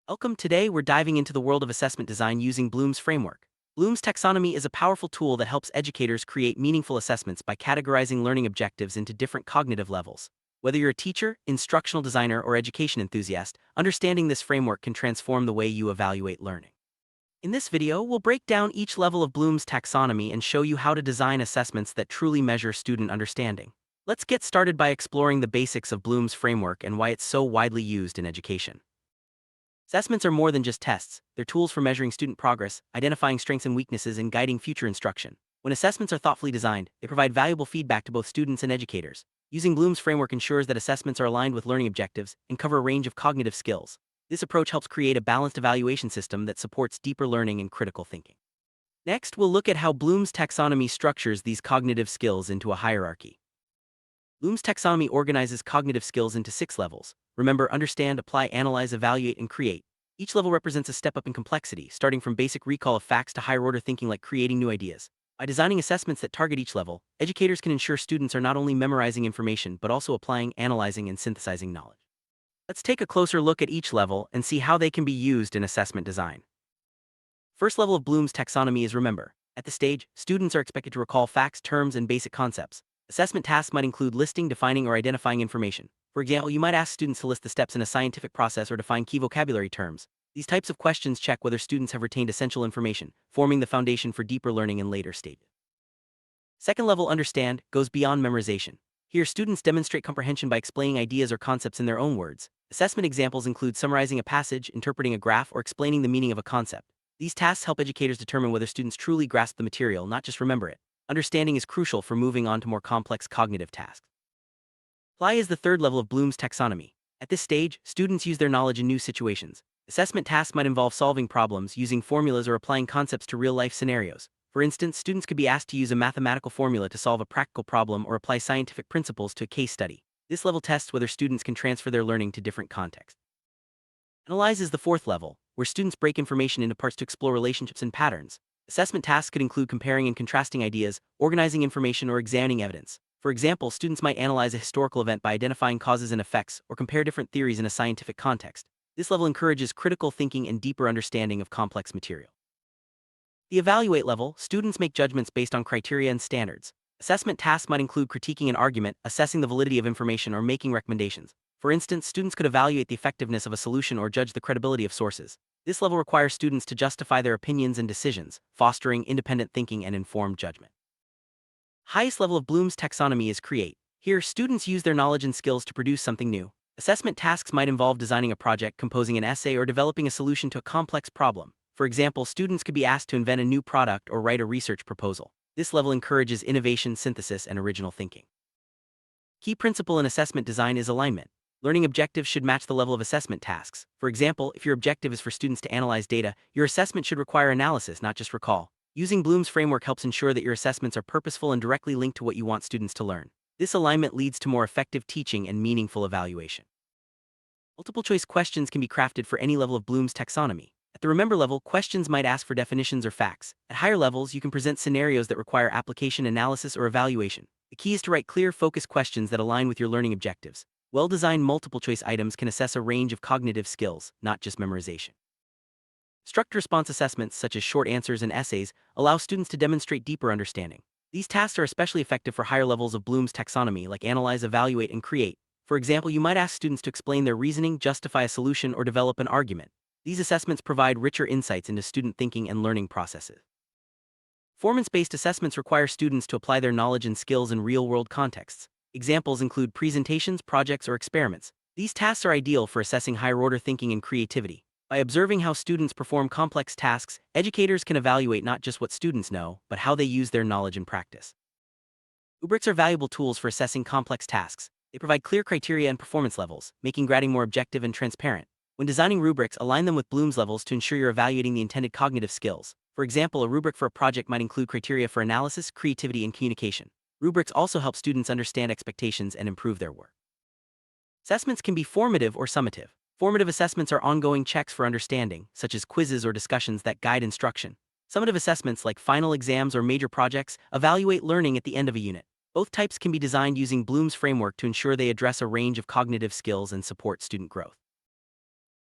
Welcome. Today, we're diving into the world of assessment design using Bloom's framework. Bloom's taxonomy is a powerful tool that helps educators create meaningful assessments by categorizing learning objectives into different cognitive levels. Whether you're a teacher, instructional designer, or education enthusiast, understanding this framework can transform the way you evaluate learning. In this video, we'll break down each level of Bloom's taxonomy and show you how to design assessments that truly measure student understanding. Let's get started by exploring the basics of Bloom's framework and why it's so widely used in education. Assessments are more than just tests. They're tools for measuring student progress, identifying strengths and weaknesses, and guiding future instruction. When assessments are thoughtfully designed, they provide valuable feedback to both students and educators. Using Bloom's framework ensures that assessments are aligned with learning objectives and cover a range of cognitive skills. This approach helps create a balanced evaluation system that supports deeper learning and critical thinking. Next, we'll look at how Bloom's taxonomy structures these cognitive skills into a hierarchy. Bloom's taxonomy organizes cognitive skills into 6 levels: remember, understand, apply, analyze, evaluate, and create. Each level represents a step up in complexity, starting from basic recall of facts to higher-order thinking like creating new ideas. By designing assessments that target each level, educators can ensure students are not only memorizing information but also applying, analyzing, and synthesizing knowledge. Let's take a closer look at each level and see how they can be used in assessment design. First level of Bloom's taxonomy is remember. At this stage, students are expected to recall facts, terms, and basic concepts. Assessment tasks might include listing, defining, or identifying information. For example, you might ask students to list the steps in a scientific process or define key vocabulary terms. These types of questions check whether students have retained essential information, forming the foundation for deeper learning in later stages. Second level, understand, goes beyond memorization. Here, students demonstrate comprehension by explaining ideas or concepts in their own words. Assessment examples include summarizing a passage, interpreting a graph, or explaining the meaning of a concept. These tasks help educators determine whether students truly grasp the material, not just remember it. Understanding is crucial for moving on to more complex cognitive tasks. Apply is the third level of Bloom's taxonomy. At this stage, students use their knowledge in new situations. Assessment tasks might involve solving problems, using formulas, or applying concepts to real-life scenarios. For instance, students could be asked to use a mathematical formula to solve a practical problem or apply scientific principles to a case study. This level tests whether students can transfer their learning to different contexts. Analyze is the fourth level, where students break information into parts to explore relationships and patterns. Assessment tasks could include comparing and contrasting ideas, organizing information, or examining evidence. For example, students might analyze a historical event by identifying causes and effects, or compare different theories in a scientific context. This level encourages critical thinking and deeper understanding of complex material. The evaluate level, students make judgments based on criteria and standards. Assessment tasks might include critiquing an argument, assessing the validity of information, or making recommendations. For instance, students could evaluate the effectiveness of a solution or judge the credibility of sources. This level requires students to justify their opinions and decisions, fostering independent thinking and informed judgment. Highest level of Bloom's taxonomy is create. Here, students use their knowledge and skills to produce something new. Assessment tasks might involve designing a project, composing an essay, or developing a solution to a complex problem. For example, students could be asked to invent a new product or write a research proposal. This level encourages innovation, synthesis, and original thinking. Key principle in assessment design is alignment. Learning objectives should match the level of assessment tasks. For example, if your objective is for students to analyze data, your assessment should require analysis, not just recall. Using Bloom's framework helps ensure that your assessments are purposeful and directly linked to what you want students to learn. This alignment leads to more effective teaching and meaningful evaluation. Multiple choice questions can be crafted for any level of Bloom's taxonomy. At the remember level, questions might ask for definitions or facts. At higher levels, you can present scenarios that require application, analysis, or evaluation. The key is to write clear, focused questions that align with your learning objectives. Well-designed multiple-choice items can assess a range of cognitive skills, not just memorization. Structured response assessments, such as short answers and essays, allow students to demonstrate deeper understanding. These tasks are especially effective for higher levels of Bloom's taxonomy, like analyze, evaluate, and create. For example, you might ask students to explain their reasoning, justify a solution, or develop an argument. These assessments provide richer insights into student thinking and learning processes. Performance-based assessments require students to apply their knowledge and skills in real-world contexts. Examples include presentations, projects, or experiments. These tasks are ideal for assessing higher-order thinking and creativity. By observing how students perform complex tasks, educators can evaluate not just what students know, but how they use their knowledge in practice. Rubrics are valuable tools for assessing complex tasks. They provide clear criteria and performance levels, making grading more objective and transparent. When designing rubrics, align them with Bloom's levels to ensure you're evaluating the intended cognitive skills. For example, a rubric for a project might include criteria for analysis, creativity, and communication. Rubrics also help students understand expectations and improve their work. Assessments can be formative or summative. Formative assessments are ongoing checks for understanding, such as quizzes or discussions that guide instruction. Summative assessments, like final exams or major projects, evaluate learning at the end of a unit. Both types can be designed using Bloom's framework to ensure they address a range of cognitive skills and support student growth.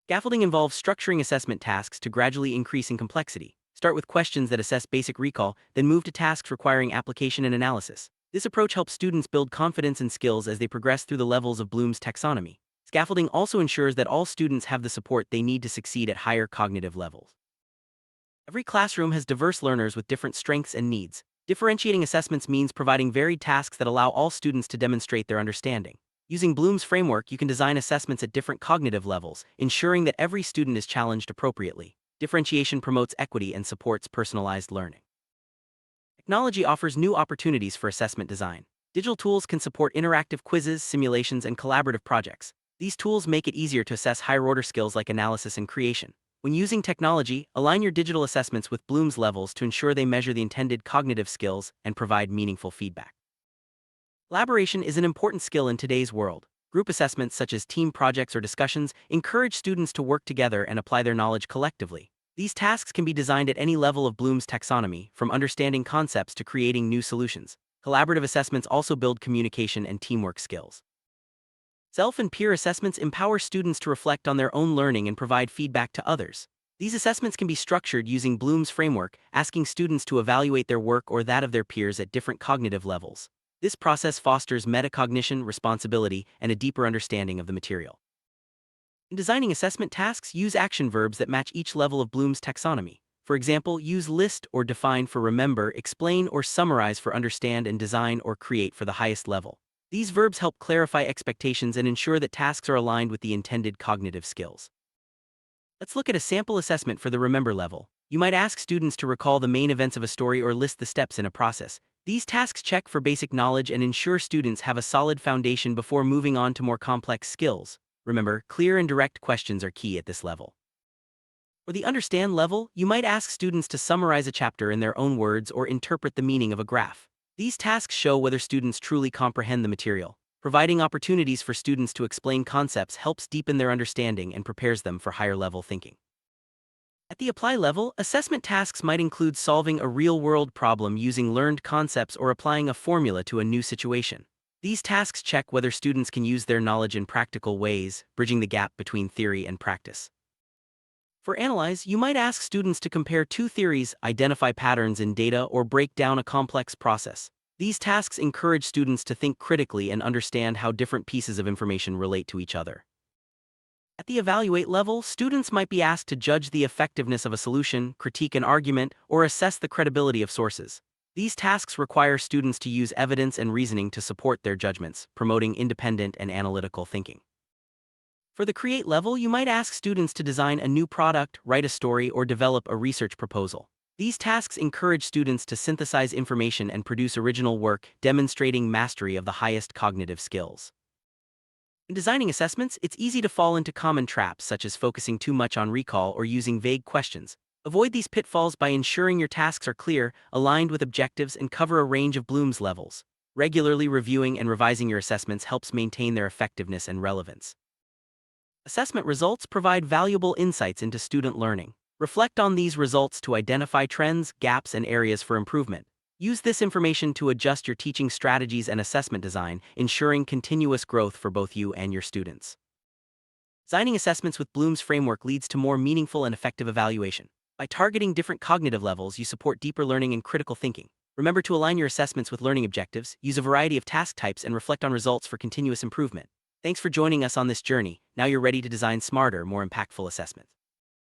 Scaffolding involves structuring assessment tasks to gradually increase in complexity. Start with questions that assess basic recall, then move to tasks requiring application and analysis. This approach helps students build confidence and skills as they progress through the levels of Bloom's taxonomy. Scaffolding also ensures that all students have the support they need to succeed at higher cognitive levels. Every classroom has diverse learners with different strengths and needs. Differentiating assessments means providing varied tasks that allow all students to demonstrate their understanding. Using Bloom's framework, you can design assessments at different cognitive levels, ensuring that every student is challenged appropriately. Differentiation promotes equity and supports personalized learning. Technology offers new opportunities for assessment design. Digital tools can support interactive quizzes, simulations, and collaborative projects. These tools make it easier to assess higher-order skills like analysis and creation. When using technology, align your digital assessments with Bloom's levels to ensure they measure the intended cognitive skills and provide meaningful feedback. Collaboration is an important skill in today's world. Group assessments such as team projects or discussions encourage students to work together and apply their knowledge collectively. These tasks can be designed at any level of Bloom's taxonomy, from understanding concepts to creating new solutions. Collaborative assessments also build communication and teamwork skills. Self and peer assessments empower students to reflect on their own learning and provide feedback to others. These assessments can be structured using Bloom's framework, asking students to evaluate their work or that of their peers at different cognitive levels. This process fosters metacognition, responsibility, and a deeper understanding of the material. In designing assessment tasks, use action verbs that match each level of Bloom's taxonomy. For example, use list or define for remember, explain or summarize for understand, and design or create for the highest level. These verbs help clarify expectations and ensure that tasks are aligned with the intended cognitive skills. Let's look at a sample assessment for the remember level. You might ask students to recall the main events of a story or list the steps in a process. These tasks check for basic knowledge and ensure students have a solid foundation before moving on to more complex skills. Remember, clear and direct questions are key at this level. For the understand level, you might ask students to summarize a chapter in their own words or interpret the meaning of a graph. These tasks show whether students truly comprehend the material. Providing opportunities for students to explain concepts helps deepen their understanding and prepares them for higher-level thinking. At the apply level, assessment tasks might include solving a real-world problem using learned concepts or applying a formula to a new situation. These tasks check whether students can use their knowledge in practical ways, bridging the gap between theory and practice. For analyze, you might ask students to compare two theories, identify patterns in data, or break down a complex process. These tasks encourage students to think critically and understand how different pieces of information relate to each other. At the evaluate level, students might be asked to judge the effectiveness of a solution, critique an argument, or assess the credibility of sources. These tasks require students to use evidence and reasoning to support their judgments, promoting independent and analytical thinking. For the create level, you might ask students to design a new product, write a story, or develop a research proposal. These tasks encourage students to synthesize information and produce original work, demonstrating mastery of the highest cognitive skills. In designing assessments, it's easy to fall into common traps such as focusing too much on recall or using vague questions. Avoid these pitfalls by ensuring your tasks are clear, aligned with objectives, and cover a range of Bloom's levels. Regularly reviewing and revising your assessments helps maintain their effectiveness and relevance. Assessment results provide valuable insights into student learning. Reflect on these results to identify trends, gaps, and areas for improvement. Use this information to adjust your teaching strategies and assessment design, ensuring continuous growth for both you and your students. Designing assessments with Bloom's framework leads to more meaningful and effective evaluation. By targeting different cognitive levels, you support deeper learning and critical thinking. Remember to align your assessments with learning objectives, use a variety of task types, and reflect on results for continuous improvement. Thanks for joining us on this journey. Now you're ready to design smarter, more impactful assessments.